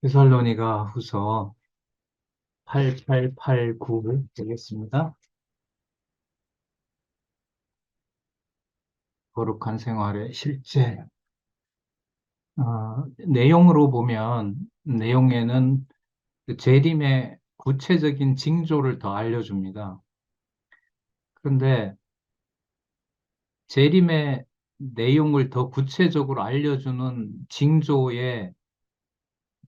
데살로니가 후서 8889 되겠습니다. 거룩한 생활의 실제. 내용으로 보면, 내용에는 그 재림의 구체적인 징조를 더 알려줍니다. 그런데 재림의 내용을 더 구체적으로 알려주는 징조의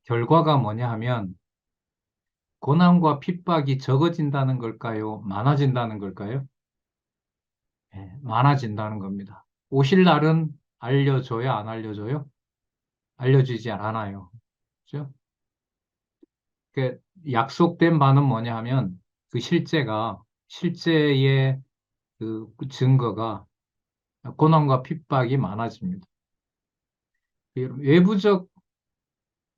결과가 뭐냐 하면, 고난과 핍박이 적어진다는 걸까요? 많아진다는 걸까요? 많아진다는 겁니다. 오실 날은 알려줘야 안 알려줘요? 알려주지 않아요. 그죠? 그 약속된 바는 뭐냐 하면 그 실제의 그 증거가 고난과 핍박이 많아집니다. 외부적,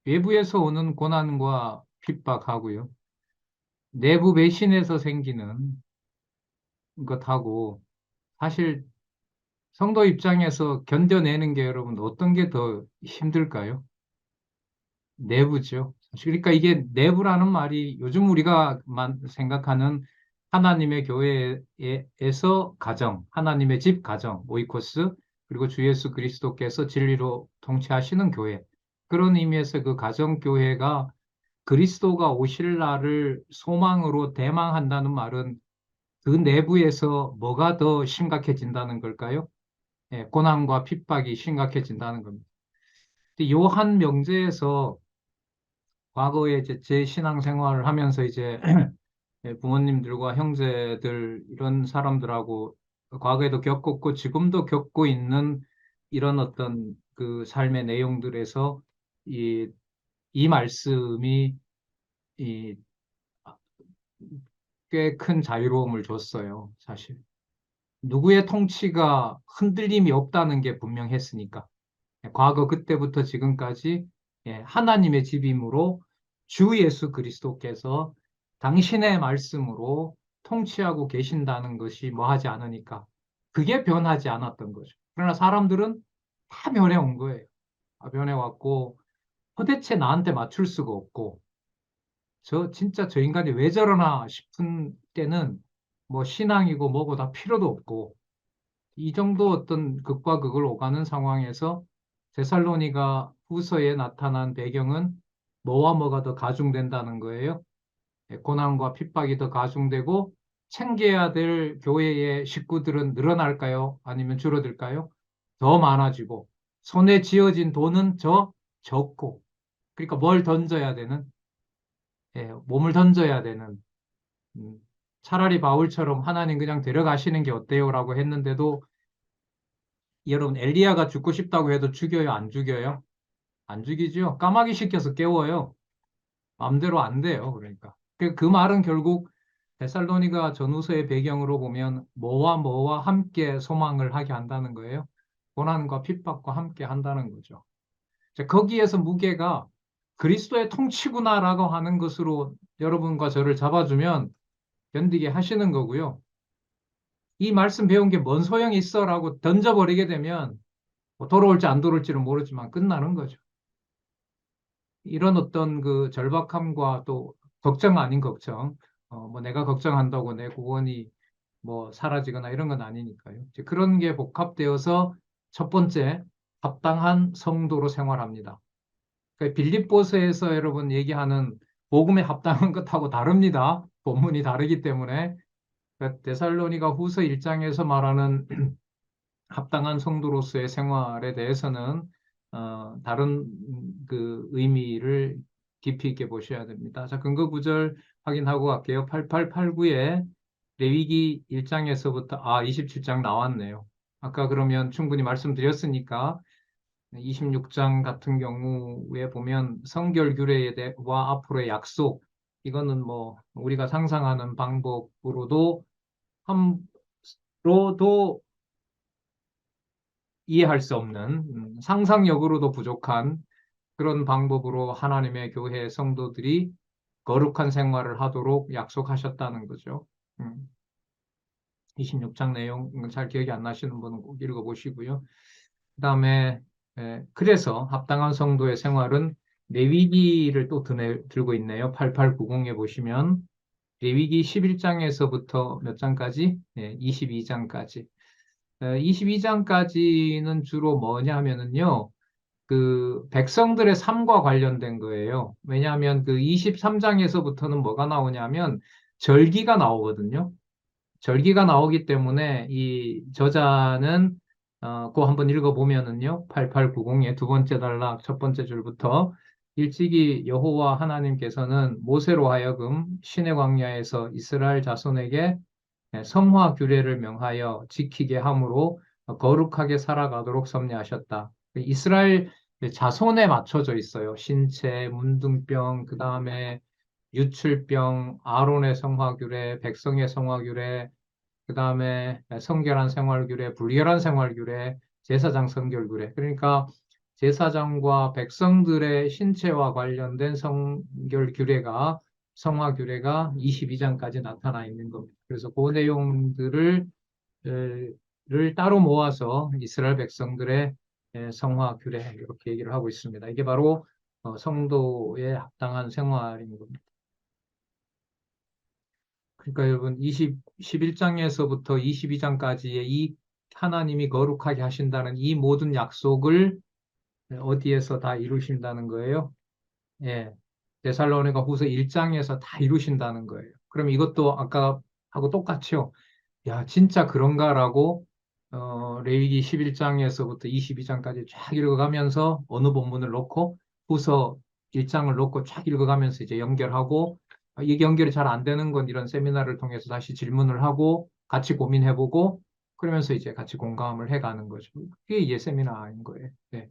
외부에서 오는 고난과 핍박하고요. 내부 배신에서 생기는 것하고 사실 성도 입장에서 견뎌내는 게 여러분 어떤 게 더 힘들까요? 내부죠. 그러니까 이게 내부라는 말이 요즘 우리가 생각하는 하나님의 교회에서 가정, 하나님의 집 가정, 오이코스, 그리고 주 예수 그리스도께서 진리로 통치하시는 교회. 그런 의미에서 그 가정교회가 그리스도가 오실 날을 소망으로 대망한다는 말은 그 내부에서 뭐가 더 심각해진다는 걸까요? 고난과 핍박이 심각해진다는 겁니다. 요한 명제에서 과거에 이제 제 신앙생활을 하면서 이제 부모님들과 형제들 이런 사람들하고 과거에도 겪었고 지금도 겪고 있는 이런 어떤 그 삶의 내용들에서 이, 이 말씀이 이, 꽤 큰 자유로움을 줬어요, 사실. 누구의 통치가 흔들림이 없다는 게 분명했으니까. 과거 그때부터 지금까지 하나님의 집임으로 주 예수 그리스도께서 당신의 말씀으로 통치하고 계신다는 것이 뭐 하지 않으니까 그게 변하지 않았던 거죠. 그러나 사람들은 다 변해온 거예요. 다 변해왔고 도대체 나한테 맞출 수가 없고 진짜 저 인간이 왜 저러나 싶은 때는 뭐 신앙이고 뭐고 다 필요도 없고 이 정도 어떤 극과 극을 오가는 상황에서 데살로니가 후서에 나타난 배경은 뭐와 뭐가 더 가중된다는 거예요. 고난과 핍박이 더 가중되고 챙겨야 될 교회의 식구들은 늘어날까요? 아니면 줄어들까요? 더 많아지고 손에 쥐어진 돈은 적고 그러니까 뭘 던져야 되는 몸을 던져야 되는 음, 차라리 바울처럼 하나님 그냥 데려가시는 게 어때요? 라고 했는데도 여러분, 엘리야가 죽고 싶다고 해도 죽여요? 안 죽여요? 안 죽이죠? 까마귀 시켜서 깨워요. 마음대로 안 돼요. 그러니까. 그 말은 결국 데살로니가 전후서의 배경으로 보면 뭐와 함께 소망을 하게 한다는 거예요. 고난과 핍박과 함께 한다는 거죠. 거기에서 무게가 그리스도의 통치구나라고 하는 것으로 여러분과 저를 잡아주면 견디게 하시는 거고요. 이 말씀 배운 게 뭔 소용이 있어라고 던져버리게 되면 뭐 돌아올지 안 돌아올지는 모르지만 끝나는 거죠. 이런 어떤 그 절박함과 또 걱정 아닌 걱정, 뭐 내가 걱정한다고 내 구원이 뭐 사라지거나 이런 건 아니니까요. 이제 그런 게 복합되어서 첫 번째, 합당한 성도로 생활합니다. 그 빌립보서에서 여러분 얘기하는 복음에 합당한 것하고 다릅니다. 본문이 다르기 때문에 데살로니가 후서 1장에서 말하는 합당한 성도로서의 생활에 대해서는 다른 그 의미를 깊이 있게 보셔야 됩니다. 자, 근거 구절 확인하고 갈게요. 8889에 레위기 1장에서부터 27장 나왔네요. 아까 그러면 충분히 말씀드렸으니까 26장 같은 경우에 보면 성결 규례와 앞으로의 약속 이거는 뭐 우리가 상상하는 방법으로도 함로도 이해할 수 없는 상상력으로도 부족한 그런 방법으로 하나님의 교회 성도들이 거룩한 생활을 하도록 약속하셨다는 거죠. 26장 내용 잘 기억이 안 나시는 분은 꼭 읽어보시고요. 그다음에 그래서 합당한 성도의 생활은 레위기를 또 들고 있네요. 8890에 보시면 레위기 11장에서부터 몇 장까지? 네, 22장까지. 22장까지는 주로 뭐냐 하면은요. 그 백성들의 삶과 관련된 거예요. 왜냐하면 그 23장에서부터는 뭐가 나오냐면 절기가 나오거든요. 절기가 나오기 때문에 이 저자는 그거 한번 읽어보면은요. 8890의 두 번째 단락 첫 번째 줄부터 일찍이 여호와 하나님께서는 모세로 하여금 시내 광야에서 이스라엘 자손에게 성화 규례를 명하여 지키게 함으로 거룩하게 살아가도록 섭리하셨다. 이스라엘 자손에 맞춰져 있어요. 신체, 문둥병, 그 다음에 유출병, 아론의 성화 규례, 백성의 성화 규례, 그 다음에 성결한 생활 규례, 불결한 생활 규례, 제사장 성결 규례. 그러니까 제사장과 백성들의 신체와 관련된 성결 규례가 성화 규례가 22장까지 나타나 있는 겁니다. 그래서 그 내용들을 를 따로 모아서 이스라엘 백성들의 성화 규례 이렇게 얘기를 하고 있습니다. 이게 바로 성도의 합당한 생활인 겁니다. 그러니까 여러분 11장에서부터 22장까지의 이 하나님이 거룩하게 하신다는 이 모든 약속을 어디에서 다 이루신다는 거예요? 예. 데살로니가 후서 1장에서 다 이루신다는 거예요. 그럼 이것도 아까 하고 똑같죠? 야, 진짜 그런가라고 레위기 11장에서부터 22장까지 쫙 읽어가면서 어느 본문을 놓고 후서 1장을 놓고 쫙 읽어가면서 이제 연결하고 이게 연결이 잘 안 되는 건 이런 세미나를 통해서 다시 질문을 하고 같이 고민해보고 그러면서 이제 같이 공감을 해가는 거죠. 그게 이제 세미나인 거예요. 네.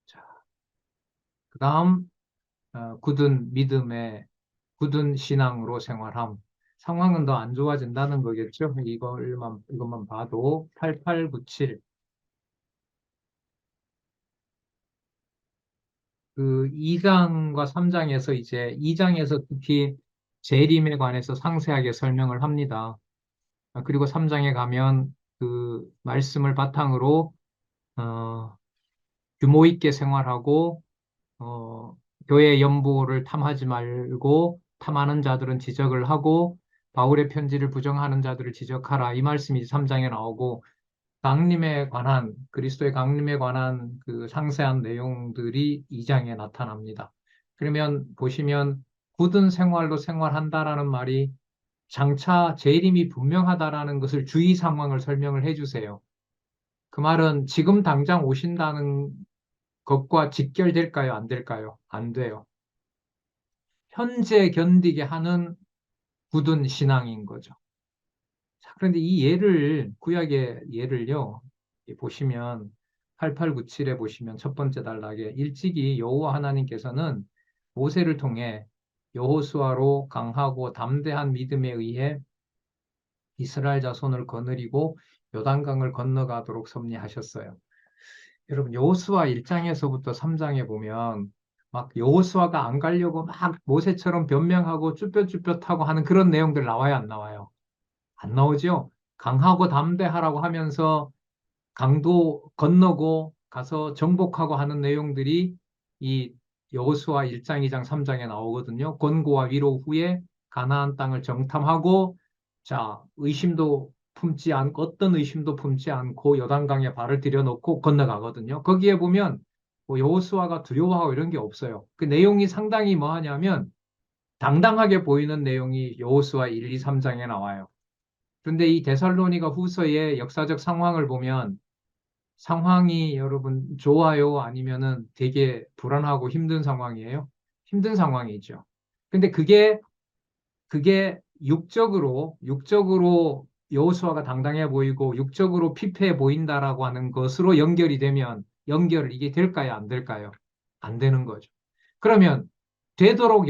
자, 그다음 굳은 믿음의 굳은 신앙으로 생활함. 상황은 더 안 좋아진다는 거겠죠. 이것만 봐도 8897. 그 2장과 3장에서 이제 2장에서 특히 재림에 관해서 상세하게 설명을 합니다. 그리고 3장에 가면 그 말씀을 바탕으로 어, 규모 있게 생활하고 교회 연보를 탐하지 말고 탐하는 자들은 지적을 하고 바울의 편지를 부정하는 자들을 지적하라. 이 말씀이 3장에 나오고 강림에 관한 그리스도의 강림에 관한 그 상세한 내용들이 2장에 나타납니다. 그러면 보시면 굳은 생활로 생활한다라는 말이 장차 재림이 분명하다라는 것을 주의 상황을 설명을 해주세요. 그 말은 지금 당장 오신다는 것과 직결될까요? 안 될까요? 안 돼요. 현재 견디게 하는 굳은 신앙인 거죠. 자, 그런데 이 예를, 구약의 예를요, 보시면 8897에 보시면 첫 번째 단락에 일찍이 여호와 하나님께서는 모세를 통해 여호수아로 강하고 담대한 믿음에 의해 이스라엘 자손을 거느리고 요단강을 건너가도록 섭리하셨어요. 여러분 여호수아 1장에서부터 3장에 보면 막 여호수아가 안 가려고 막 모세처럼 변명하고 쭈뼛쭈뼛하고 하는 그런 내용들 나와요, 안 나와요? 안 나오죠? 강하고 담대하라고 하면서 강도 건너고 가서 정복하고 하는 내용들이 이 여호수아 1장, 2장, 3장에 나오거든요. 권고와 위로 후에 가나안 땅을 정탐하고 자, 어떤 의심도 품지 않고 요단강에 발을 들여놓고 건너가거든요. 거기에 보면 뭐 여호수아가 두려워하고 이런 게 없어요. 그 내용이 상당히 뭐 하냐면 당당하게 보이는 내용이 여호수아 1, 2, 3장에 나와요. 그런데 이 데살로니가 후서의 역사적 상황을 보면 상황이 여러분 좋아요? 아니면은 되게 불안하고 힘든 상황이에요? 힘든 상황이죠. 근데 그게 육적으로 여호수아가 당당해 보이고 육적으로 피폐해 보인다라고 하는 것으로 연결이 되면 이게 될까요? 안 될까요? 안 되는 거죠. 그러면 되도록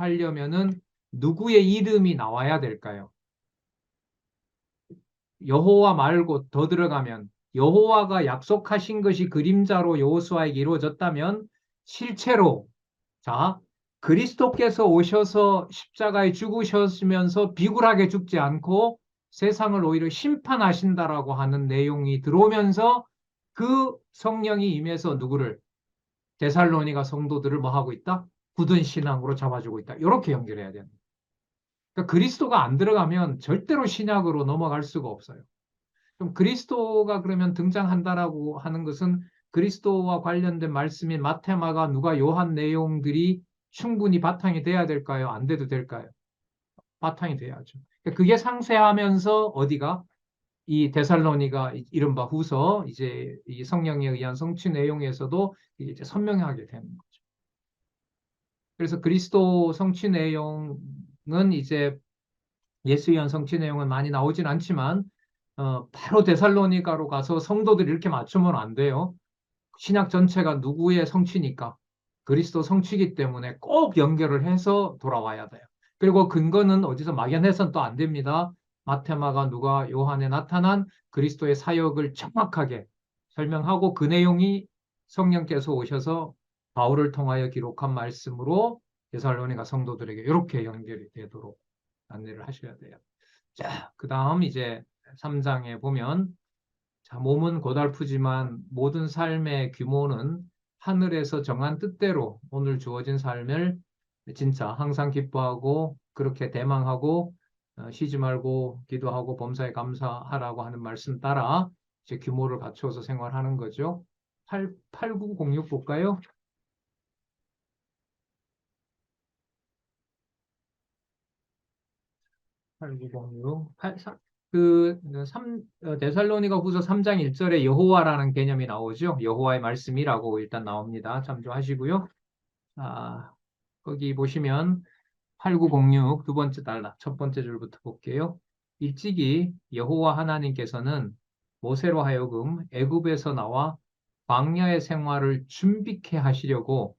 하려면은 누구의 이름이 나와야 될까요? 여호와 말고 더 들어가면 여호와가 약속하신 것이 그림자로 여호수아에게 이루어졌다면 실체로 자 그리스도께서 오셔서 십자가에 죽으셨으면서 비굴하게 죽지 않고 세상을 오히려 심판하신다라고 하는 내용이 들어오면서 그 성령이 임해서 누구를 데살로니가 성도들을 뭐 하고 있다? 굳은 신앙으로 잡아주고 있다. 이렇게 연결해야 됩니다. 그러니까 그리스도가 안 들어가면 절대로 신약으로 넘어갈 수가 없어요. 그럼 그리스도가 그러면 등장한다라고 하는 것은 그리스도와 관련된 말씀인 마테마가 누가 요한 내용들이 충분히 바탕이 돼야 될까요? 안 돼도 될까요? 바탕이 돼야죠. 그러니까 그게 상세하면서 어디가 이 데살로니가 이른바 후서 이제 이 성령에 의한 성취 내용에서도 이제 선명하게 되는 거죠. 그래서 그리스도 성취 내용은 이제 예수 위한 성취 내용은 많이 나오진 않지만 바로 데살로니가로 가서 성도들이 이렇게 맞추면 안 돼요. 신약 전체가 누구의 성취니까 그리스도 성취이기 때문에 꼭 연결을 해서 돌아와야 돼요. 그리고 근거는 어디서 막연해서는 또 안 됩니다. 마테마가 누가 요한에 나타난 그리스도의 사역을 정확하게 설명하고 그 내용이 성령께서 오셔서 바울을 통하여 기록한 말씀으로 데살로니가 성도들에게 이렇게 연결이 되도록 안내를 하셔야 돼요. 자, 그 다음 이제 3장에 보면 자, 몸은 고달프지만 모든 삶의 규모는 하늘에서 정한 뜻대로 오늘 주어진 삶을 진짜 항상 기뻐하고 그렇게 대망하고 쉬지 말고 기도하고 범사에 감사하라고 하는 말씀 따라 이제 규모를 갖춰서 생활하는 거죠. 8906 볼까요? 8906. 데살로니가 후서 3장 1절에 여호와라는 개념이 나오죠. 여호와의 말씀이라고 일단 나옵니다. 참조하시고요. 아, 거기 보시면 8906 두 번째 달라 첫 번째 줄부터 볼게요. 일찍이 여호와 하나님께서는 모세로 하여금 애굽에서 나와 광야의 생활을 준비케 하시려고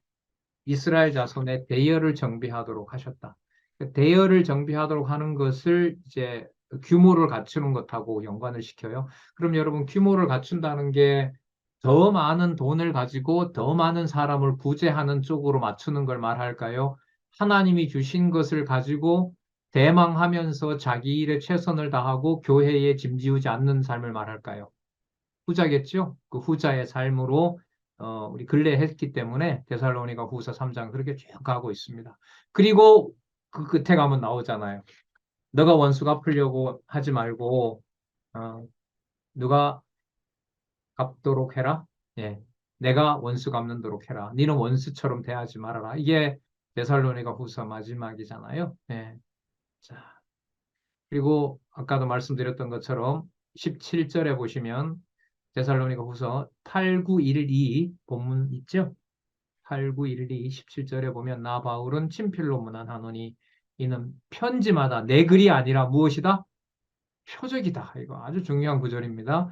이스라엘 자손의 대열을 정비하도록 하셨다. 그 대열을 정비하도록 하는 것을 이제 규모를 갖추는 것하고 연관을 시켜요. 그럼 여러분 규모를 갖춘다는 게 더 많은 돈을 가지고 더 많은 사람을 구제하는 쪽으로 맞추는 걸 말할까요? 하나님이 주신 것을 가지고 대망하면서 자기 일에 최선을 다하고 교회에 짐지우지 않는 삶을 말할까요? 후자겠죠? 그 후자의 삶으로 우리 근래에 했기 때문에 데살로니가 후서 3장 그렇게 쭉 가고 있습니다. 그리고 그 끝에 가면 나오잖아요. 너가 원수 갚으려고 하지 말고 어, 누가 갚도록 해라. 예, 내가 원수 갚는도록 해라. 너는 원수처럼 대하지 말아라. 이게 데살로니가 후서 마지막이잖아요. 예. 자, 그리고 아까도 말씀드렸던 것처럼 17절에 보시면 데살로니가 후서 8912 본문 있죠? 8912 17절에 보면 나 바울은 친필로 문안하노니 이는 편지마다 내 글이 아니라 무엇이다? 표적이다. 이거 아주 중요한 구절입니다.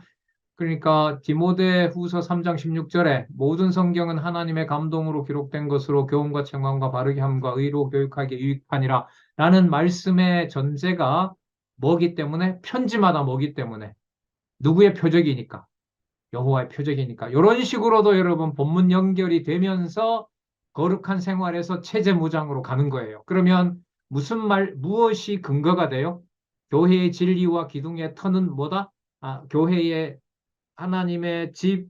그러니까 디모데 후서 3장 16절에 모든 성경은 하나님의 감동으로 기록된 것으로 교훈과 책망과 바르게 함과 의로 교육하기에 유익하니라 라는 말씀의 전제가 뭐기 때문에 편지마다 뭐기 때문에 누구의 표적이니까 여호와의 표적이니까 이런 식으로도 여러분 본문 연결이 되면서 거룩한 생활에서 체제무장으로 가는 거예요. 그러면 무엇이 근거가 돼요? 교회의 진리와 기둥의 터는 뭐다? 교회의 하나님의 집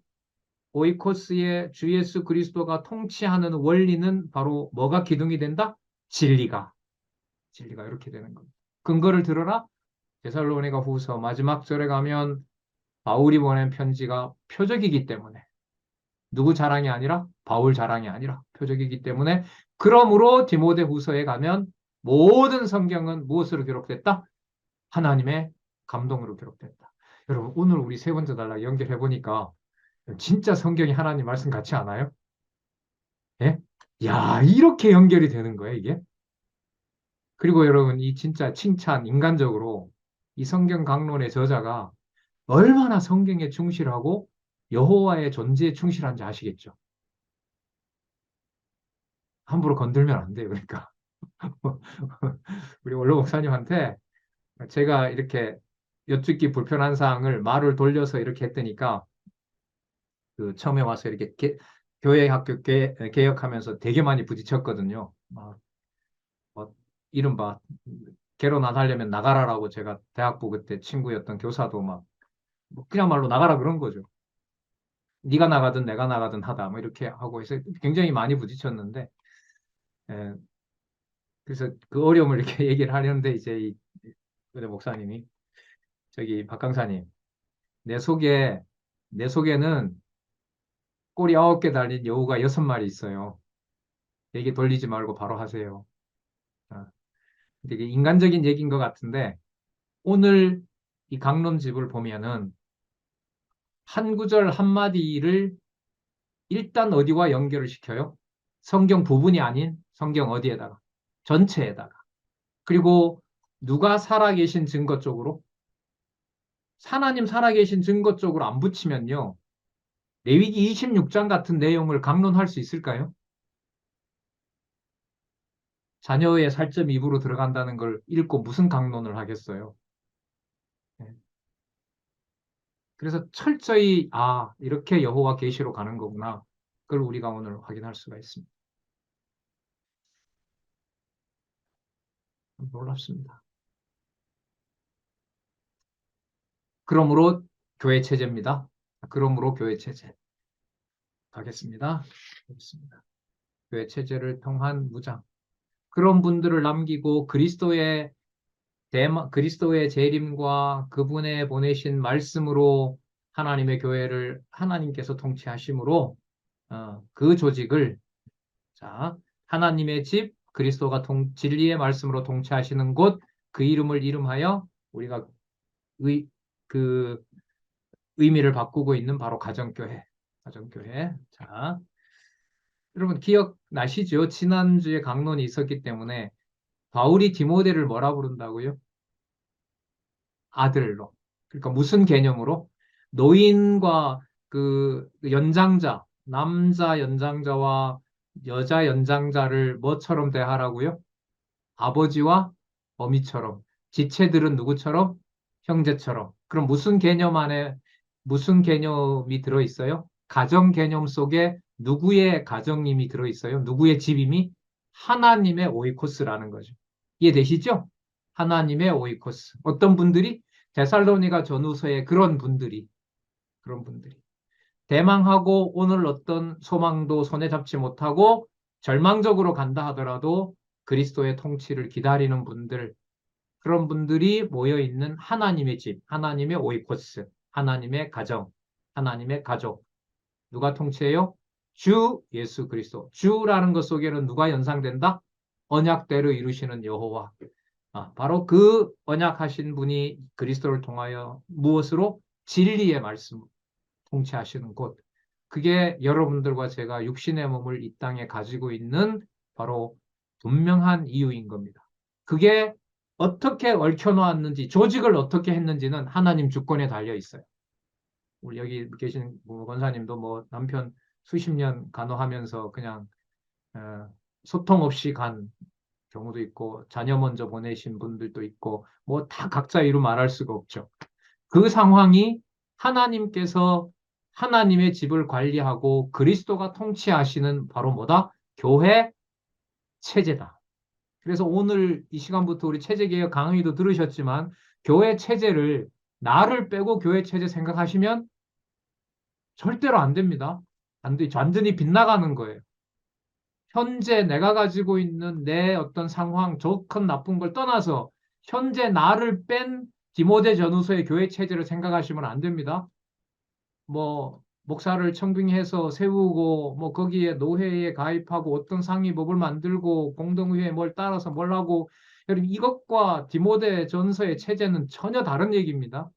오이코스의 주 예수 그리스도가 통치하는 원리는 바로 뭐가 기둥이 된다? 진리가. 진리가 이렇게 되는 겁니다. 근거를 들어라. 데살로니가 후서 마지막 절에 가면 바울이 보낸 편지가 표적이기 때문에 누구 자랑이 아니라 바울 자랑이 아니라 표적이기 때문에 그러므로 디모데 후서에 가면 모든 성경은 무엇으로 기록됐다? 하나님의 감동으로 기록됐다. 여러분 오늘 우리 세 번째 단락 연결해 보니까 진짜 성경이 하나님 말씀 같지 않아요? 예? 야, 이렇게 연결이 되는 거예요, 이게? 그리고 여러분 이 진짜 칭찬 인간적으로 이 성경 강론의 저자가 얼마나 성경에 충실하고 여호와의 존재에 충실한지 아시겠죠? 함부로 건들면 안 돼요. 그러니까 우리 원로 목사님한테 제가 이렇게 여쭙기 불편한 사항을 말을 돌려서 이렇게 했더니까 그 처음에 와서 이렇게 교회 학교 개혁하면서 되게 많이 부딪혔거든요. 뭐 이른바 개론 안 하려면 나가라라고 제가 대학부 그때 친구였던 교사도 막 뭐 그냥 말로 나가라 그런 거죠. 네가 나가든 내가 나가든 하다 뭐 이렇게 하고 해서 굉장히 많이 부딪혔는데 예, 그래서 그 어려움을 이렇게 얘기를 하려는데 이제 이 은혜 목사님이 저기 박 강사님 내 속에 내 속에는 꼬리 9개 달린 여우가 6마리 있어요. 얘기 돌리지 말고 바로 하세요. 아, 되게 인간적인 얘기인 것 같은데 오늘 이 강론집을 보면은 한 구절 한마디를 일단 어디와 연결을 시켜요? 성경 부분이 아닌 성경 어디에다가? 전체에다가. 그리고 누가 살아계신 증거 쪽으로? 하나님 살아계신 증거 쪽으로 안 붙이면요. 레위기 26장 같은 내용을 강론할 수 있을까요? 자녀의 살점 입으로 들어간다는 걸 읽고 무슨 강론을 하겠어요? 네. 그래서 철저히 이렇게 여호와 계시로 가는 거구나. 그걸 우리가 오늘 확인할 수가 있습니다. 놀랍습니다. 그러므로 교회 체제입니다. 그러므로 교회 체제 가겠습니다. 그렇습니다. 교회 체제를 통한 무장. 그런 분들을 남기고 그리스도의 재림과 그분의 보내신 말씀으로 하나님의 교회를 하나님께서 통치하심으로 그 조직을 자 하나님의 집 그리스도가 진리의 말씀으로 통치하시는 곳 그 이름을 이름하여 우리가 그 의미를 바꾸고 있는 바로 가정교회. 가정교회. 자, 여러분 기억나시죠? 지난주에 강론이 있었기 때문에 바울이 디모데를 뭐라 부른다고요? 아들로. 그러니까 무슨 개념으로? 노인과 그 연장자, 남자 연장자와 여자 연장자를 뭐처럼 대하라고요? 아버지와 어미처럼. 지체들은 누구처럼? 형제처럼. 그럼 무슨 개념이 들어있어요? 가정 개념 속에 누구의 가정임이 들어있어요? 누구의 집임이? 하나님의 오이코스라는 거죠. 이해되시죠? 하나님의 오이코스. 어떤 분들이? 데살로니가 전후서에 그런 분들이. 대망하고 오늘 어떤 소망도 손에 잡지 못하고 절망적으로 간다 하더라도 그리스도의 통치를 기다리는 분들, 그런 분들이 모여 있는 하나님의 집, 하나님의 오이코스, 하나님의 가정, 하나님의 가족. 누가 통치해요? 주 예수 그리스도. 주라는 것 속에는 누가 연상된다? 언약대로 이루시는 여호와. 바로 그 언약하신 분이 그리스도를 통하여 무엇으로? 진리의 말씀 통치하시는 곳. 그게 여러분들과 제가 육신의 몸을 이 땅에 가지고 있는 바로 분명한 이유인 겁니다. 그게 어떻게 얽혀놓았는지, 조직을 어떻게 했는지는 하나님 주권에 달려 있어요. 우리 여기 계신 권사님도 뭐 남편 수십 년 간호하면서 그냥 어, 소통 없이 간 경우도 있고 자녀 먼저 보내신 분들도 있고 뭐 다 각자 이루 말할 수가 없죠. 그 상황이 하나님께서 하나님의 집을 관리하고 그리스도가 통치하시는 바로 뭐다? 교회 체제다. 그래서 오늘 이 시간부터 우리 체제개혁 강의도 들으셨지만 교회 체제를 나를 빼고 교회 체제 생각하시면 절대로 안 됩니다. 안 돼. 완전히 빗나가는 거예요. 현재 내가 가지고 있는 내 어떤 상황, 좋건 나쁜 걸 떠나서 현재 나를 뺀 디모데 전후서의 교회 체제를 생각하시면 안 됩니다. 뭐 목사를 청빙해서 세우고 뭐 거기에 노회에 가입하고 어떤 상위법을 만들고 공동의회 뭘 따라서 뭘 하고 여러분 이것과 디모데 전서의 체제는 전혀 다른 얘기입니다.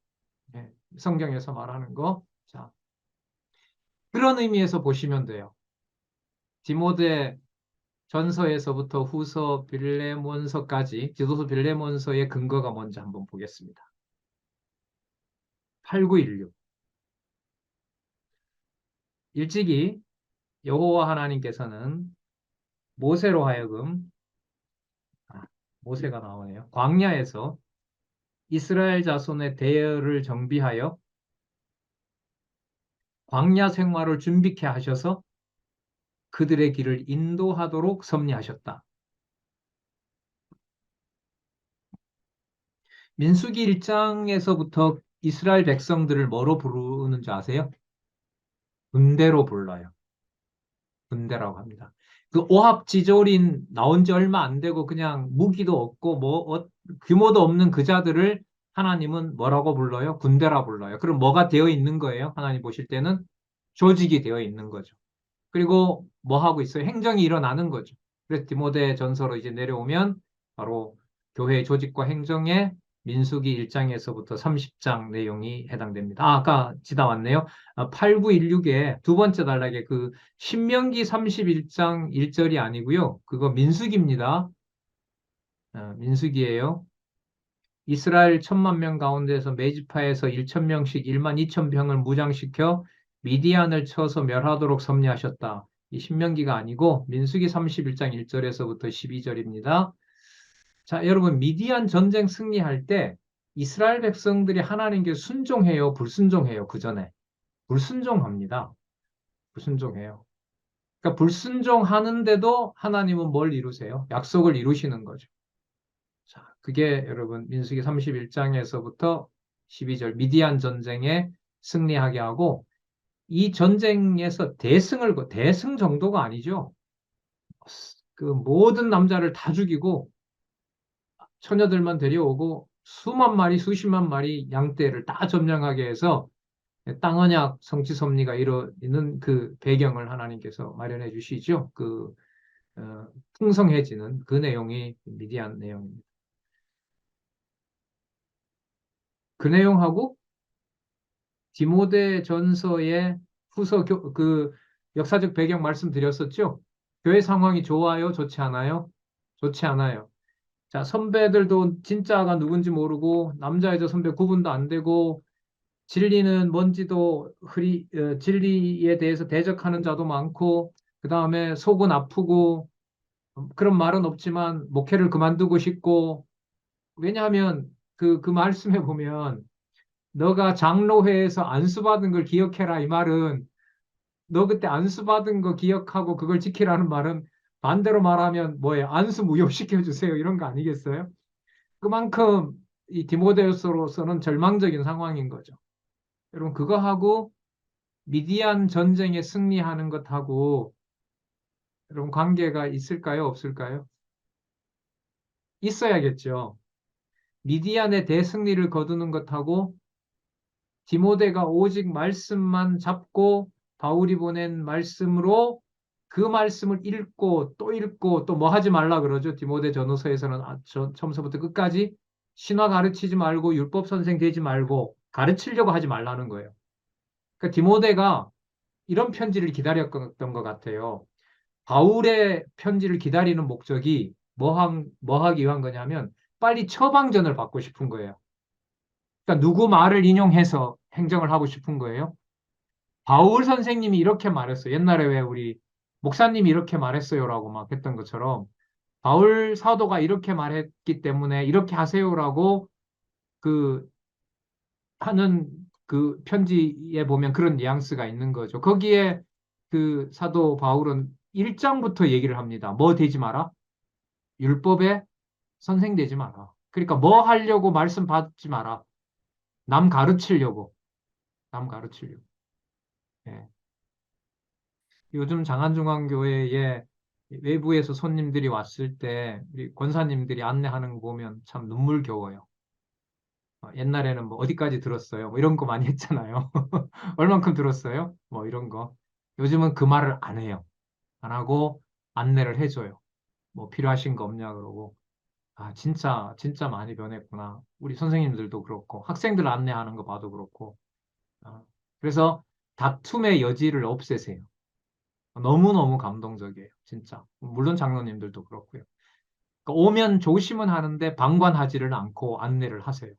네, 성경에서 말하는 거. 자, 그런 의미에서 보시면 돼요. 디모데 전서에서부터 후서 빌레몬서까지 디도서 빌레몬서의 근거가 뭔지 한번 보겠습니다. 8916. 일찍이 여호와 하나님께서는 모세로 하여금 모세가 나오네요. 광야에서 이스라엘 자손의 대열을 정비하여 광야 생활을 준비케 하셔서 그들의 길을 인도하도록 섭리하셨다. 민수기 1장에서부터 이스라엘 백성들을 뭐로 부르는지 아세요? 군대로 불러요. 군대라고 합니다. 그 오합지졸인 나온 지 얼마 안 되고 그냥 무기도 없고 규모도 없는 그 자들을 하나님은 뭐라고 불러요? 군대라 불러요. 그럼 뭐가 되어 있는 거예요? 하나님 보실 때는 조직이 되어 있는 거죠. 그리고 뭐 하고 있어요? 행정이 일어나는 거죠. 그래서 디모데 전서로 이제 내려오면 바로 교회 조직과 행정의 민수기 1장에서부터 30장 내용이 해당됩니다. 아까 지나왔네요. 8916에 두 번째 단락에 그 신명기 31장 1절이 아니고요. 그거 민수기입니다. 민수기예요. 이스라엘 1,000만 명 가운데서 메지파에서 1,000명씩 1만 2천 병을 무장시켜 미디안을 쳐서 멸하도록 섭리하셨다. 이 신명기가 아니고 민수기 31장 1절에서부터 12절입니다. 자, 여러분 미디안 전쟁 승리할 때 이스라엘 백성들이 하나님께 순종해요, 불순종해요? 그 전에 불순종합니다. 불순종해요. 그러니까 불순종하는데도 하나님은 뭘 이루세요? 약속을 이루시는 거죠. 자, 그게 여러분 민수기 31장에서부터 12절 미디안 전쟁에 승리하게 하고 이 전쟁에서 대승 정도가 아니죠. 그 모든 남자를 다 죽이고 처녀들만 데려오고 수만 마리, 수십만 마리 양떼를 다 점령하게 해서 땅언약 성취 섭리가 이루어지는 그 배경을 하나님께서 마련해 주시죠. 풍성해지는 그 내용이 미디안 내용입니다. 그 내용하고 디모데 전서의 그 역사적 배경 말씀드렸었죠? 교회 상황이 좋아요? 좋지 않아요? 좋지 않아요. 자, 선배들도 진짜가 누군지 모르고 남자 여자 선배 구분도 안 되고 진리는 뭔지도 진리에 대해서 대적하는 자도 많고 그 다음에 속은 아프고 그런 말은 없지만 목회를 그만두고 싶고 왜냐하면 그 말씀에 보면 너가 장로회에서 안수받은 걸 기억해라 이 말은 너 그때 안수받은 거 기억하고 그걸 지키라는 말은 반대로 말하면 뭐예요? 안수 무효시켜 주세요 이런 거 아니겠어요? 그만큼 이 디모데후서로서는 절망적인 상황인 거죠. 여러분 그거 하고 미디안 전쟁에 승리하는 것하고 여러분 관계가 있을까요? 없을까요? 있어야겠죠. 미디안의 대승리를 거두는 것하고 디모데가 오직 말씀만 잡고 바울이 보낸 말씀으로 그 말씀을 읽고 또 뭐 하지 말라 그러죠. 디모데 전후서에서는 처음부터 끝까지 신화 가르치지 말고 율법 선생 되지 말고 가르치려고 하지 말라는 거예요. 그러니까 디모데가 이런 편지를 기다렸던 것 같아요. 바울의 편지를 기다리는 목적이 뭐 하기 위한 거냐면 빨리 처방전을 받고 싶은 거예요. 그러니까 누구 말을 인용해서 행정을 하고 싶은 거예요. 바울 선생님이 이렇게 말했어요. 옛날에 왜 우리 목사님이 이렇게 말했어요라고 막 했던 것처럼 바울 사도가 이렇게 말했기 때문에 이렇게 하세요라고 그 하는 그 편지에 보면 그런 뉘앙스가 있는 거죠. 거기에 그 사도 바울은 1장부터 얘기를 합니다. 뭐 되지 마라? 율법에 선생 되지 마라. 그러니까 뭐 하려고 말씀 받지 마라. 남 가르치려고. 남 가르치려고. 예. 요즘 장안중앙교회에 외부에서 손님들이 왔을 때 우리 권사님들이 안내하는 거 보면 참 눈물겨워요. 옛날에는 뭐 어디까지 들었어요? 뭐 이런 거 많이 했잖아요. 얼만큼 들었어요? 뭐 이런 거. 요즘은 그 말을 안 해요. 안 하고 안내를 해줘요. 뭐 필요하신 거 없냐 그러고. 아, 진짜 많이 변했구나. 우리 선생님들도 그렇고, 학생들 안내하는 거 봐도 그렇고. 아, 그래서 다툼의 여지를 없애세요. 너무너무 감동적이에요. 진짜. 물론 장로님들도 그렇고요. 그러니까 오면 조심은 하는데 방관하지를 않고 안내를 하세요.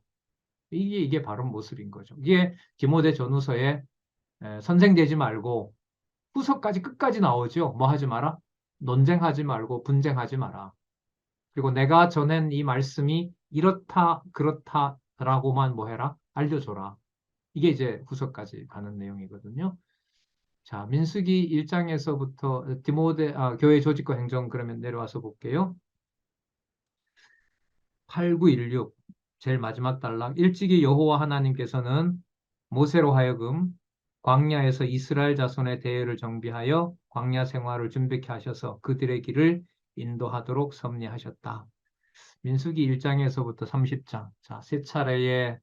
이게 바른 모습인 거죠. 이게 디모데 전후서에 선생 되지 말고 후서까지 끝까지 나오죠. 뭐 하지 마라? 논쟁하지 말고 분쟁하지 마라. 그리고 내가 전한 이 말씀이 이렇다 그렇다라고만 뭐 해라? 알려줘라. 이게 이제 후서까지 가는 내용이거든요. 자, 민수기 1장에서부터 교회 조직과 행정 그러면 내려와서 볼게요. 8916 제일 마지막 단락 일찍이 여호와 하나님께서는 모세로 하여금 광야에서 이스라엘 자손의 대열을 정비하여 광야 생활을 준비케 하셔서 그들의 길을 인도하도록 섭리하셨다. 민수기 1장에서부터 30장. 자, 세 차례의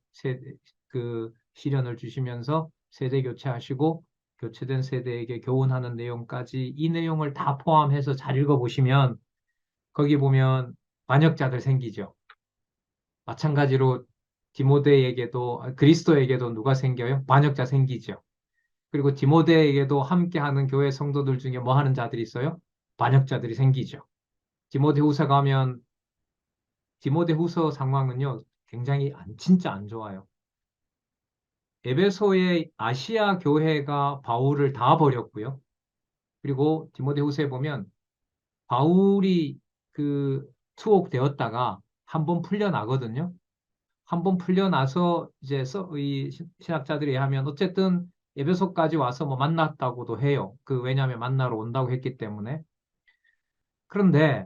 그 시련을 주시면서 세대 교체하시고 교체된 세대에게 교훈하는 내용까지 이 내용을 다 포함해서 잘 읽어보시면 거기 보면 반역자들 생기죠. 마찬가지로 디모데에게도 그리스도에게도 누가 생겨요? 반역자 생기죠. 그리고 디모데에게도 함께하는 교회 성도들 중에 뭐 하는 자들이 있어요? 반역자들이 생기죠. 디모데후서 가면 디모데후서 상황은요 굉장히 진짜 안 좋아요. 에베소의 아시아 교회가 바울을 다 버렸고요. 그리고 디모데후서에 보면 바울이 그 투옥되었다가 한번 풀려나거든요. 한번 풀려나서 이제 이 신학자들이 하면 어쨌든 에베소까지 와서 뭐 만났다고도 해요. 왜냐하면 만나러 온다고 했기 때문에. 그런데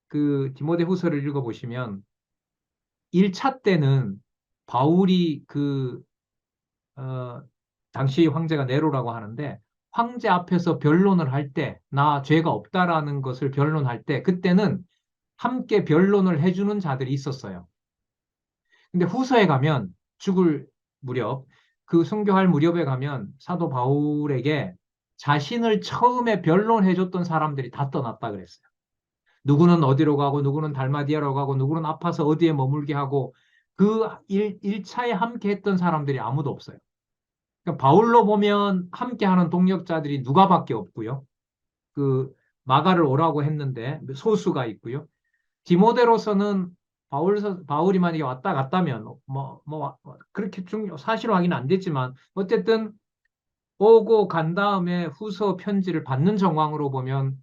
그 디모데후서를 읽어보시면 1차 때는 바울이 어, 당시 황제가 네로라고 하는데 황제 앞에서 변론을 할 때, 나 죄가 없다라는 것을 변론할 때, 그때는 함께 변론을 해주는 자들이 있었어요. 근데 후서에 가면 죽을 무렵, 그 순교할 무렵에 가면 사도 바울에게 자신을 처음에 변론해줬던 사람들이 다 떠났다 그랬어요. 누구는 어디로 가고, 누구는 달마디아로 가고, 누구는 아파서 어디에 머물게 하고, 그 1차에 함께 했던 사람들이 아무도 없어요. 그러니까 바울로 보면 함께하는 동역자들이 누가밖에 없고요. 그 마가를 오라고 했는데 소수가 있고요. 디모데로서는 바울이 만약에 왔다 갔다면 그렇게 사실 확인 안 됐지만 어쨌든 오고 간 다음에 후서 편지를 받는 정황으로 보면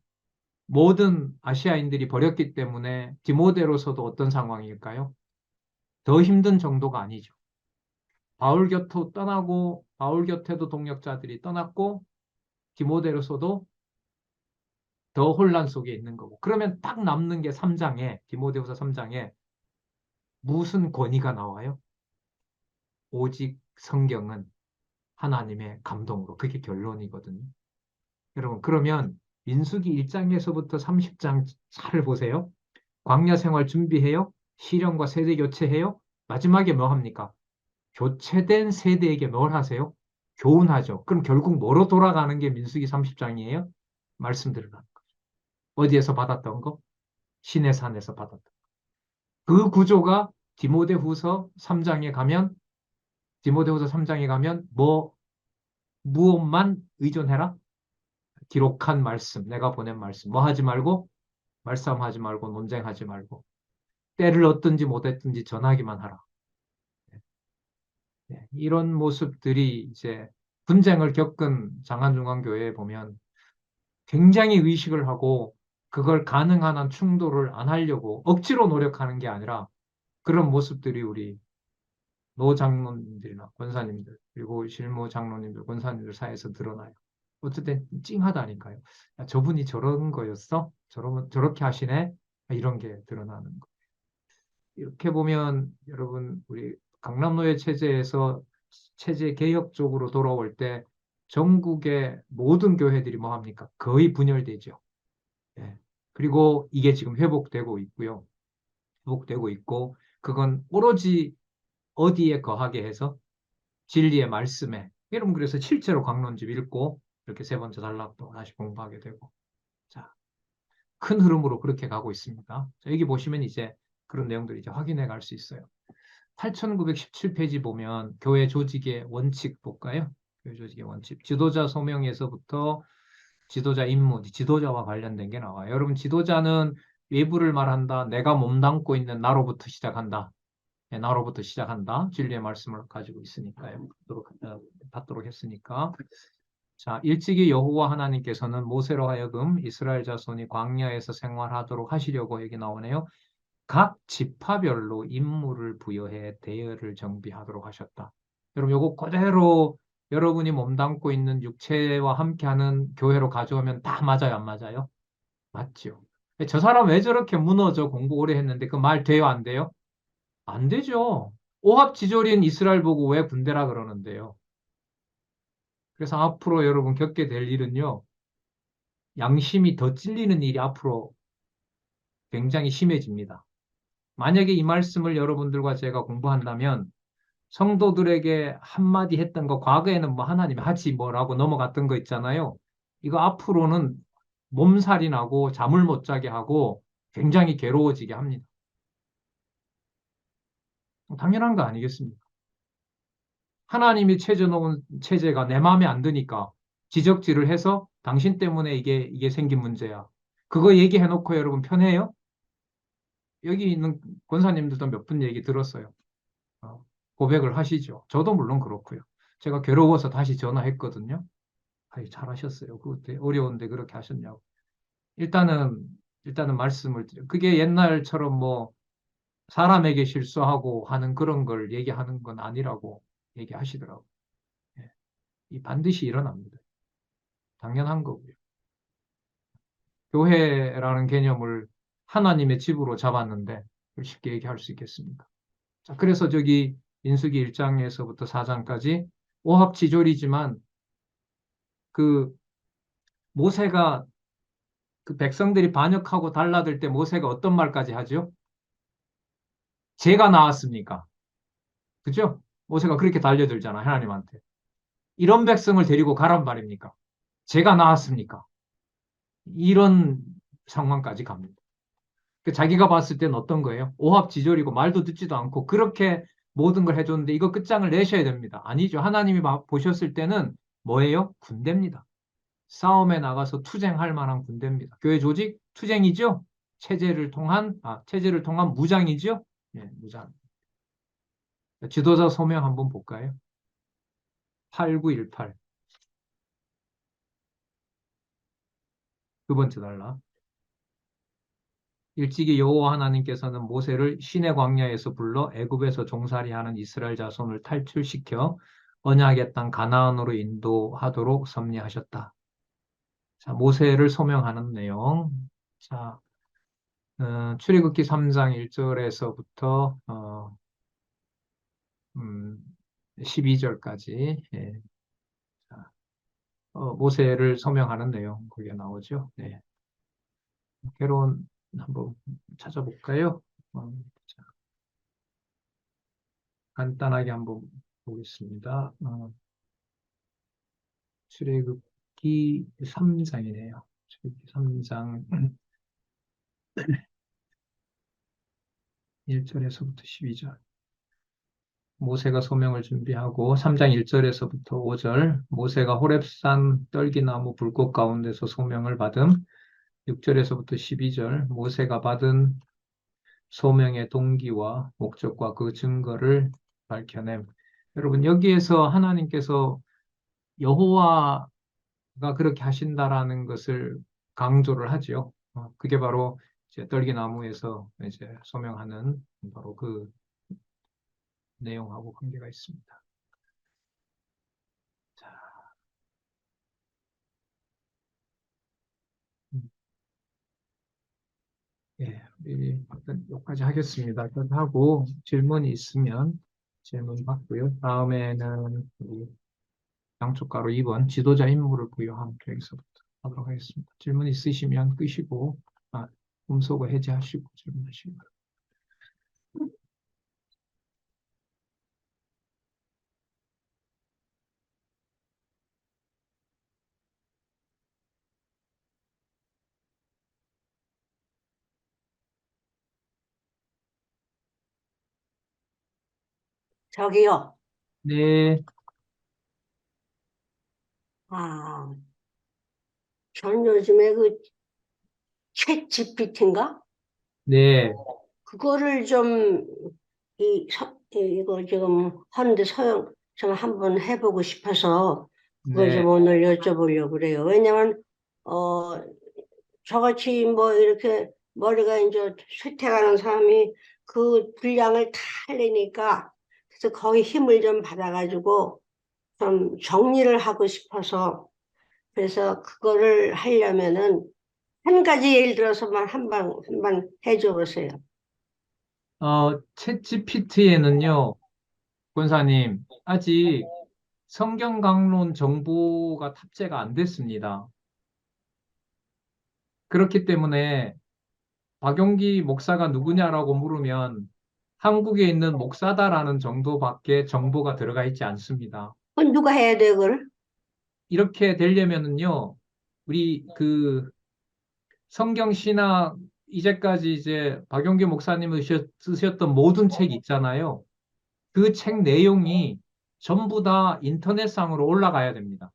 모든 아시아인들이 버렸기 때문에 디모데로서도 어떤 상황일까요? 더 힘든 정도가 아니죠. 바울 곁으로 떠나고 바울 곁에도 동역자들이 떠났고 디모데로서도 더 혼란 속에 있는 거고. 그러면 딱 남는 게 3장에 디모데후서 3장에 무슨 권위가 나와요? 오직 성경은 하나님의 감동으로. 그게 결론이거든요. 여러분, 그러면 민수기 1장에서부터 30장 잘 보세요. 광야 생활 준비해요. 시련과 세대 교체해요. 마지막에 뭐 합니까? 교체된 세대에게 뭘 하세요? 교훈하죠. 그럼 결국 뭐로 돌아가는 게 민수기 30장이에요? 말씀 들어가는 거. 어디에서 받았던 거? 신의 산에서 받았던 거. 그 구조가 디모데후서 3장에 가면 디모데후서 3장에 가면 무엇만 의존해라? 기록한 말씀, 내가 보낸 말씀. 뭐 하지 말고 말싸움하지 말고 논쟁하지 말고 때를 얻든지 못했든지 전하기만 하라. 네, 이런 모습들이 이제 분쟁을 겪은 장안중앙교회에 보면 굉장히 의식을 하고 그걸 가능한 한 충돌을 안 하려고 억지로 노력하는 게 아니라 그런 모습들이 우리 노 장로님들이나 권사님들 그리고 실무 장로님들 권사님들 사이에서 드러나요. 어쨌든 찡하다니까요. 야, 저분이 저런 거였어? 저렇게 하시네? 이런 게 드러나는 거. 이렇게 보면 여러분 우리 강남노예 체제에서 체제 개혁 쪽으로 돌아올 때 전국의 모든 교회들이 뭐 합니까? 거의 분열되죠. 예. 그리고 이게 지금 회복되고 있고요. 회복되고 있고 그건 오로지 어디에 거하게 해서 진리의 말씀에 여러분 그래서 실제로 강론집 읽고 이렇게 세 번째 단락도 다시 공부하게 되고 자, 큰 흐름으로 그렇게 가고 있습니다. 자, 여기 보시면 이제 그런 내용들을 이제 확인해 갈 수 있어요. 8917페이지 보면 교회 조직의 원칙 볼까요? 교회 조직의 원칙. 지도자 소명에서부터 지도자 임무, 지도자와 관련된 게 나와요. 여러분 지도자는 외부를 말한다. 내가 몸담고 있는 나로부터 시작한다. 네, 나로부터 시작한다. 진리의 말씀을 가지고 있으니까요. 받도록 했으니까. 자, 일찍이 여호와 하나님께서는 모세로 하여금 이스라엘 자손이 광야에서 생활하도록 하시려고 여기 나오네요. 각 지파별로 임무를 부여해 대열을 정비하도록 하셨다. 여러분, 요거 그대로 여러분이 몸담고 있는 육체와 함께하는 교회로 가져오면 다 맞아요, 안 맞아요? 맞죠. 저 사람 왜 저렇게 무너져 공부 오래 했는데 그 말 돼요, 안 돼요? 안 되죠. 오합지졸인 이스라엘 보고 왜 군대라 그러는데요? 그래서 앞으로 여러분 겪게 될 일은요, 양심이 더 찔리는 일이 앞으로 굉장히 심해집니다. 만약에 이 말씀을 여러분들과 제가 공부한다면 성도들에게 한마디 했던 거, 과거에는 뭐 하나님 하지 뭐라고 넘어갔던 거 있잖아요. 이거 앞으로는 몸살이 나고 잠을 못 자게 하고 굉장히 괴로워지게 합니다. 당연한 거 아니겠습니까? 하나님이 체제 놓은 체제가 내 마음에 안 드니까 지적질을 해서 당신 때문에 이게 생긴 문제야. 그거 얘기해 놓고 여러분 편해요? 여기 있는 권사님들도 몇 분 얘기 들었어요. 어, 고백을 하시죠. 저도 물론 그렇고요. 제가 괴로워서 다시 전화했거든요. 아이, 잘하셨어요. 그거 되게 어려운데 그렇게 하셨냐고. 일단은, 일단은 말씀을 드려. 그게 옛날처럼 뭐 사람에게 실수하고 하는 그런 걸 얘기하는 건 아니라고 얘기하시더라고요. 예. 이 반드시 일어납니다. 당연한 거고요. 교회라는 개념을 하나님의 집으로 잡았는데 쉽게 얘기할 수 있겠습니까? 자, 그래서 저기 민수기 1장에서부터 4장까지 오합지졸이지만 그 모세가 그 백성들이 반역하고 달라들 때 모세가 어떤 말까지 하죠? 제가 나았습니까? 그죠? 모세가 그렇게 달려들잖아, 하나님한테. 이런 백성을 데리고 가란 말입니까? 제가 나았습니까? 이런 상황까지 갑니다. 그 자기가 봤을 때는 어떤 거예요? 오합지졸이고 말도 듣지도 않고 그렇게 모든 걸 해줬는데 이거 끝장을 내셔야 됩니다. 아니죠. 하나님이 보셨을 때는 뭐예요? 군대입니다. 싸움에 나가서 투쟁할 만한 군대입니다. 교회 조직 투쟁이죠? 체제를 통한 무장이죠? 네, 무장. 지도자 소명 한번 볼까요? 8918. 두 번째 달라. 일찍이 여호와 하나님께서는 모세를 시내 광야에서 불러 애굽에서 종살이하는 이스라엘 자손을 탈출시켜 언약의 땅 가나안으로 인도하도록 섭리하셨다. 자, 모세를 소명하는 내용. 자, 출애굽기 3장 1절에서부터 12절까지 자, 모세를 소명하는 내용 거기에 나오죠. 네. 개론 한번 찾아볼까요? 자, 간단하게 한번 보겠습니다. 출애굽기 3장이네요. 출애굽기 3장 1절에서부터 12절. 모세가 소명을 준비하고 3장 1절에서부터 5절. 모세가 호렙산 떨기나무 불꽃 가운데서 소명을 받음. 6절에서부터 12절. 모세가 받은 소명의 동기와 목적과 그 증거를 밝혀냄. 여러분, 여기에서 하나님께서 여호와가 그렇게 하신다라는 것을 강조를 하죠. 그게 바로 이제 떨기나무에서 이제 소명하는 바로 그 내용하고 관계가 있습니다. 자, 음, 예, 우리 여기까지 하겠습니다. 여기까지 하고 질문이 있으면 질문 받고요. 다음에는 우리 양쪽 가로 2번 지도자 임무를 부여한 계획서부터 하도록 하겠습니다. 질문 있으시면 끄시고, 음소거 해제하시고 질문하시기 바랍니다. 저기요. 네, 아, 전 요즘에 그 챗 GPT인가? 네, 그거를 좀, 이거 지금 하는데 좀 한번 해보고 싶어서 그걸 좀 네. 오늘 여쭤보려고 그래요. 왜냐면, 어, 저같이 뭐 이렇게 머리가 이제 쇠퇴가는 사람이 그 분량을 다 하려니까 그래서 거기 힘을 좀 받아가지고 좀 정리를 하고 싶어서 그래서 그거를 하려면은 한 가지 예를 들어서만 한 번 해줘 보세요. 챗 GPT에는요, 권사님, 아직 성경 강론 정보가 탑재가 안 됐습니다. 그렇기 때문에 박용기 목사가 누구냐라고 물으면 한국에 있는 목사다라는 정도밖에 정보가 들어가 있지 않습니다. 그건 누가 해야 돼요, 그걸? 이렇게 되려면은요, 우리 그 성경 신학 이제까지 이제 박용기 목사님이 쓰셨던 모든 책 있잖아요. 그 책 내용이 전부 다 인터넷상으로 올라가야 됩니다.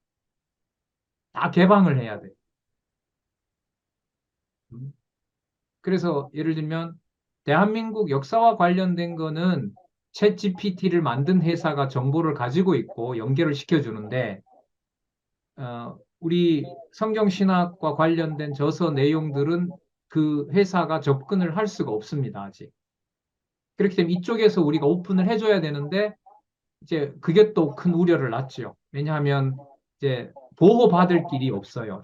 다 개방을 해야 돼. 음. 그래서 예를 들면 대한민국 역사와 관련된 거는 챗 GPT를 만든 회사가 정보를 가지고 있고 연결을 시켜주는데 우리 성경신학과 관련된 저서 내용들은 그 회사가 접근을 할 수가 없습니다, 아직. 그렇기 때문에 이쪽에서 우리가 오픈을 해줘야 되는데 이제 그게 또 큰 우려를 낳죠. 왜냐하면 이제 보호받을 길이 없어요.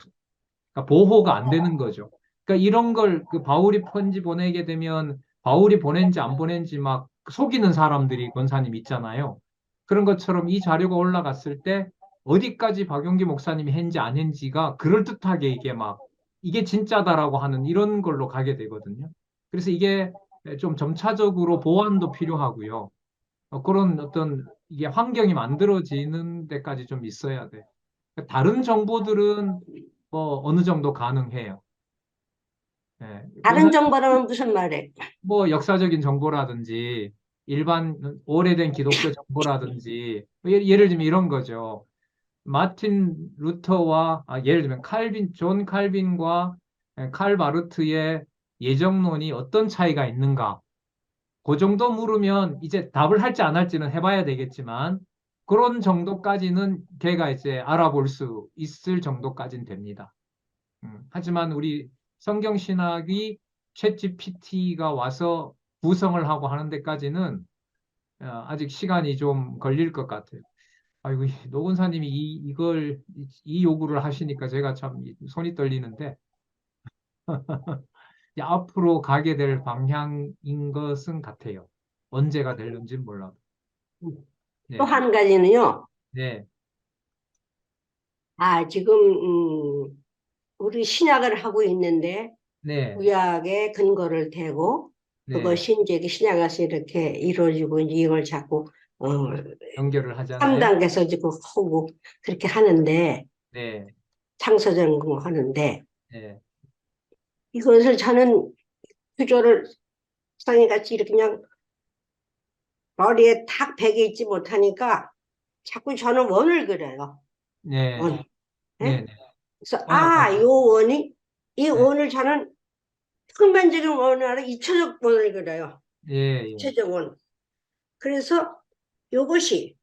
그러니까 보호가 안 되는 거죠. 그러니까 이런 걸 그 바울이 편지 보내게 되면 바울이 보낸지 안 보낸지 막 속이는 사람들이 권사님 있잖아요. 그런 것처럼 이 자료가 올라갔을 때 어디까지 박용기 목사님이 했는지 안 했는지가 그럴듯하게 이게 막 이게 진짜다라고 하는 이런 걸로 가게 되거든요. 그래서 이게 좀 점차적으로 보완도 필요하고요. 그런 어떤 이게 환경이 만들어지는 데까지 좀 있어야 돼. 다른 정보들은 뭐 어느 정도 가능해요. 예. 다른 정보라면 무슨 말이에요? 뭐 역사적인 정보라든지 일반 오래된 기독교 정보라든지 예를 들면 이런 거죠. 마틴 루터와 예를 들면 존 칼빈과 칼 바르트의 예정론이 어떤 차이가 있는가? 그 정도 물으면 이제 답을 할지 안 할지는 해봐야 되겠지만 그런 정도까지는 걔가 이제 알아볼 수 있을 정도까지는 됩니다. 하지만 우리 성경신학이 챗 GPT가 와서 구성을 하고 하는 데까지는 아직 시간이 좀 걸릴 것 같아요. 아이고, 노 권사님이 이 요구를 하시니까 제가 참 손이 떨리는데, 이제 앞으로 가게 될 방향인 것은 같아요. 언제가 될는지는 몰라도. 또 네, 한 가지는요. 네, 지금 우리 신약을 하고 있는데 네, 구약에 근거를 대고 네. 그것이 이제 신약에서 이렇게 이루어지고 이제 이걸 자꾸 어, 연결을 하잖아요. 3단계에서 지금 하고 그렇게 하는데 네, 창서전공 하는데 네, 이것을 저는 구조를 상이같이 이렇게 그냥 머리에 탁 배겨 있지 못하니까 자꾸 저는 원을 그려요. 네, 원. 예? 네, 네. 그래서 요 원학하고. 원이 이 네, 원을 저는 평면적인 원을 아니라 입체적 원을 그려요. 예, 예. 입체적 원. 그래서 요것이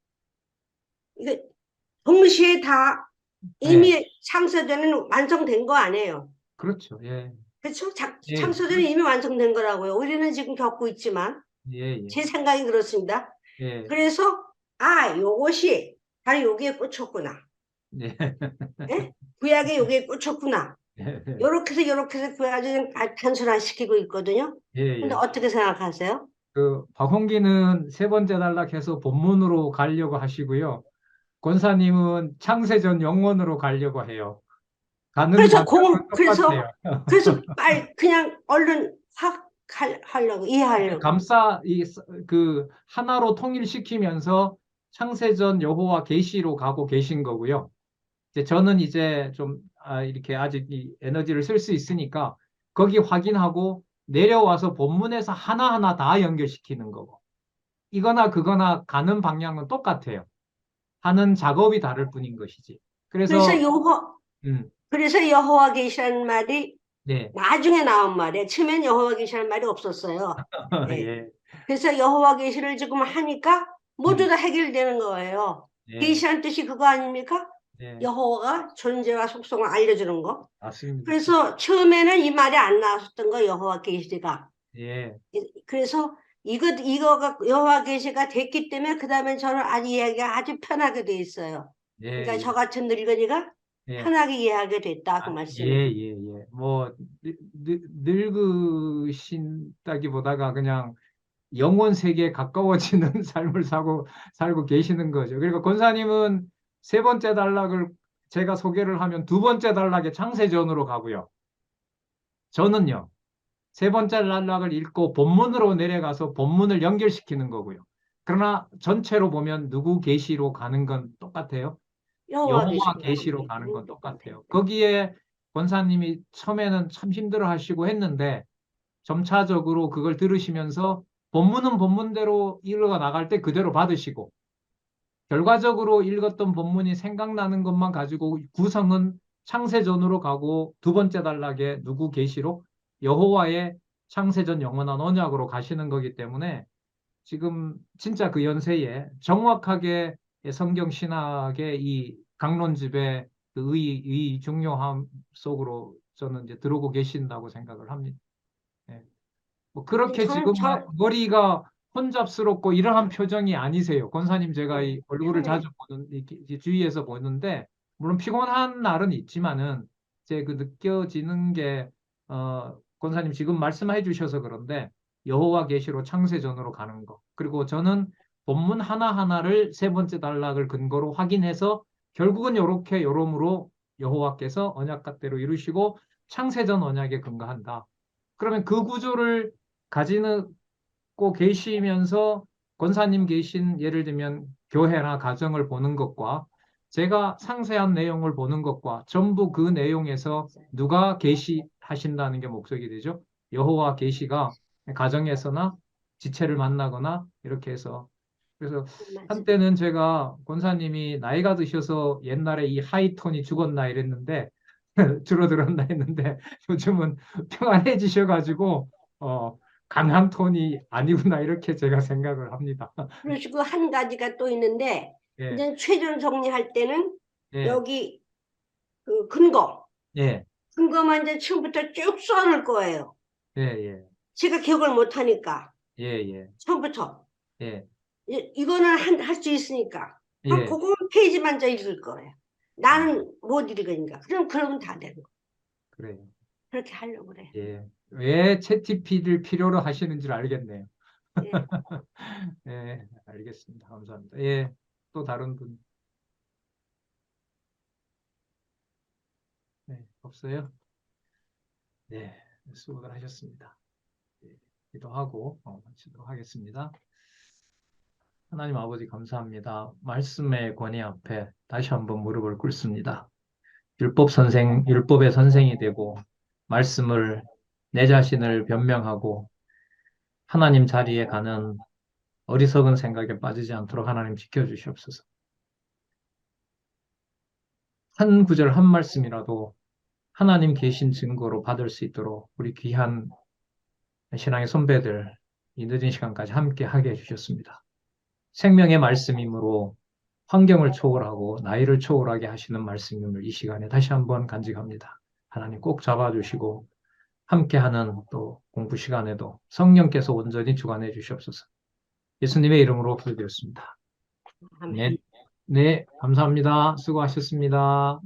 이게 동시에 다 네, 이미 창세전에는 완성된 거 아니에요. 그렇죠. 예, 그렇죠? 예, 창세전은 이미 완성된 거라고요. 우리는 지금 겪고 있지만 예, 예, 제 생각이 그렇습니다. 예, 그래서 요것이 바로 여기에 꽂혔구나. 예, 예? 구약에 여기에 꽂혔구나. 예, 요렇게 해서 구약을 단순화시키고 있거든요. 예, 근데 예. 어떻게 생각하세요? 그 박홍기는 세 번째 단락해서 본문으로 가려고 하시고요. 권사님은 창세전 영원으로 가려고 해요. 가는 방향은 똑같아요. 그래서 빨리 그냥 얼른 확 하려고, 이해하려고. 그 하나로 통일시키면서 창세전 여호와 계시로 가고 계신 거고요. 이제 저는 이제 좀 이렇게 아직 이 에너지를 쓸 수 있으니까 거기 확인하고 내려와서 본문에서 하나하나 다 연결시키는 거고. 이거나 그거나 가는 방향은 똑같아요. 하는 작업이 다를 뿐인 것이지. 그래서 그래서 음, 그래서 여호와 계시라는 말이 네, 나중에 나온 말이에요. 처음엔 여호와 계시라는 말이 없었어요. 예. 예, 그래서 여호와 계시를 지금 하니까 모두 음, 다 해결되는 거예요. 예, 계시란 뜻이 그거 아닙니까? 예, 여호와가 존재와 속성을 알려주는 거. 맞습니다. 그래서 처음에는 이 말이 안 나왔었던 거 여호와 계시가. 예, 그래서 이거가 여호와 계시가 됐기 때문에 그 다음에 저는 아주 이해하기가 아주 편하게 돼 있어요. 예, 그러니까 저 예, 같은 늙은이가 예. 편하게 이해하게 됐다 그 예, 말씀이에요. 예, 예. 뭐, 늙으신다기보다가 그냥 영혼 세계에 가까워지는 삶을 살고 계시는 거죠. 그리고 권사님은 세 번째 단락을 제가 소개를 하면 두 번째 단락에 창세전으로 가고요. 저는요, 세 번째 단락을 읽고 본문으로 내려가서 본문을 연결시키는 거고요. 그러나 전체로 보면 누구 계시로 가는 건 똑같아요. 여호와 여호와 계시로 가는 계시로 거지. 가는 건 똑같아요. 거기에 권사님이 처음에는 참 힘들어 하시고 했는데 점차적으로 그걸 들으시면서 본문은 본문대로 읽어 나갈 때 그대로 받으시고 결과적으로 읽었던 본문이 생각나는 것만 가지고 구성은 창세전으로 가고 두 번째 단락에 누구 계시로 여호와의 창세전 영원한 언약으로 가시는 거기 때문에 지금 진짜 그 연세에 정확하게 성경 신학의 이 강론집의 그 의 중요함 속으로 저는 이제 들어오고 계신다고 생각을 합니다. 예. 뭐 근데 그렇게 지금 머리가 혼잡스럽고 이러한 표정이 아니세요. 권사님 제가 이 얼굴을 편해. 자주 보는 이 주위에서 보는데 물론 피곤한 날은 있지만은 제 그 느껴지는 게 권사님 지금 말씀해 주셔서 그런데 여호와 계시로 창세전으로 가는 거 그리고 저는 본문 하나하나를 세 번째 단락을 근거로 확인해서 결국은 요렇게 요rom으로 여호와께서 언약궤대로 이루시고 창세전 언약에 근거한다. 그러면 그 구조를 가지고 계시면서 권사님 계신 예를 들면 교회나 가정을 보는 것과 제가 상세한 내용을 보는 것과 전부 그 내용에서 누가 계시하신다는 게 목적이 되죠. 여호와 계시가 가정에서나 지체를 만나거나 이렇게 해서 그래서 맞아. 한때는 제가 권사님이 나이가 드셔서 옛날에 이 하이톤이 죽었나 이랬는데 줄어들었나 했는데 요즘은 평안해지셔가지고 강한 톤이 아니구나 이렇게 제가 생각을 합니다. 그리고 한 가지가 또 있는데, 예, 이제 최종 정리할 때는 예, 여기 그 근거, 예, 근거만 이제 처음부터 쭉 써놓을 거예요. 예, 예, 제가 기억을 못 하니까. 예, 예, 처음부터. 예, 이거는 할 수 있으니까. 그럼 예. 그거 페이지만 저 읽을 거예요. 아, 나는 못 읽으니까. 그러면 다 되는 거. 그래요. 그렇게 하려고 그래. 예. 왜 챗GPT를 필요로 하시는지를 알겠네요. 예. 예, 알겠습니다. 감사합니다. 예, 또 다른 분, 네, 없어요? 네, 수고들 하셨습니다. 예, 기도하고 마치도록 하겠습니다. 하나님 아버지 감사합니다. 말씀의 권위 앞에 다시 한번 무릎을 꿇습니다. 율법의 선생이 되고 말씀을 내 자신을 변명하고 하나님 자리에 가는 어리석은 생각에 빠지지 않도록 하나님 지켜주시옵소서. 한 구절 한 말씀이라도 하나님 계신 증거로 받을 수 있도록 우리 귀한 신앙의 선배들 이 늦은 시간까지 함께 하게 해주셨습니다. 생명의 말씀이므로 환경을 초월하고 나이를 초월하게 하시는 말씀임을 이 시간에 다시 한번 간직합니다. 하나님 꼭 잡아주시고 함께하는 또 공부 시간에도 성령께서 온전히 주관해 주시옵소서. 예수님의 이름으로 기도드렸습니다. 네, 아멘. 네, 감사합니다. 수고하셨습니다.